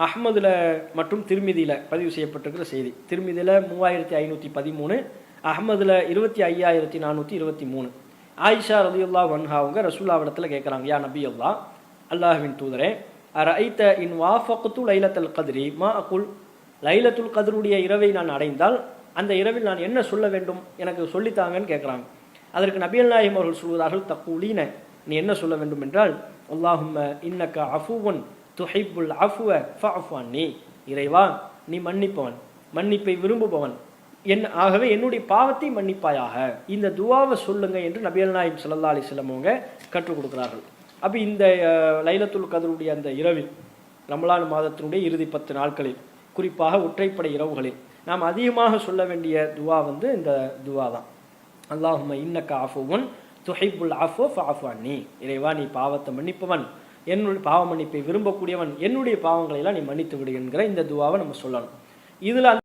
அஹ்மதில் மற்றும் திருமிதியில் பதிவு செய்யப்பட்டிருக்கிற செய்தி. திருமிதியில் 3513, அஹ்மதில் 25423. ஆயிஷா ரலியல்லாஹு அன்ஹா அவங்க ரசூலுல்லாஹ்விடத்தில் கேட்குறாங்க, யா நபி அல்லாஹ், அல்லாஹ்வின் தூதரே, அரஐத இன் வாஃபக்து லைலத்துல் கத்ரி மா அகுல், லைலத்துல் கத்ருடைய இரவை நான் அடைந்தால் அந்த இரவில் நான் என்ன சொல்ல வேண்டும், எனக்கு சொல்லித்தாங்கன்னு கேட்குறாங்க. அதற்கு நபிகள் நாயகம் அவர்கள் சொல்வதார்கள், தக்கூலீன, நீ என்ன சொல்ல வேண்டும் என்றால், அல்லாஹும்ம இன்னக அஃபுவன் துஹிப்புல் அஃப்வ ஃபஅஃபு அன்னி, இறைவா நீ மன்னிப்பவன், மன்னிப்பை விரும்புபவன், ஆகவே என்னுடைய பாவத்தை மன்னிப்பாயாக, இந்த துவாவை சொல்லுங்க என்று நபிகள் நாயகம் ஸல்லல்லாஹு அலைஹி வஸல்லம் அவங்க கற்றுக் கொடுக்கிறார்கள். அப்போ இந்த லைலத்துல் கத்ருடைய அந்த இரவில், ரமலான் மாதத்தினுடைய இறுதி 10 நாட்களில், குறிப்பாக ஒற்றைப்படை இரவுகளில் நாம் அதிகமாக சொல்ல வேண்டிய துவா இந்த துவா தான். அல்லாஹும்ம இன்னக அஃபுவன் துஹிப்புல் அஃப்வ ஃபஅஃபு அன்னி, இறைவா நீ பாவத்தை மன்னிப்பவன், என்னுடைய பாவ மன்னிப்பை விரும்பக்கூடியவன், என்னுடைய பாவங்களை எல்லாம் நீ மன்னித்து விடு என்கிற இந்த துவாவை நம்ம சொல்லணும். இதில்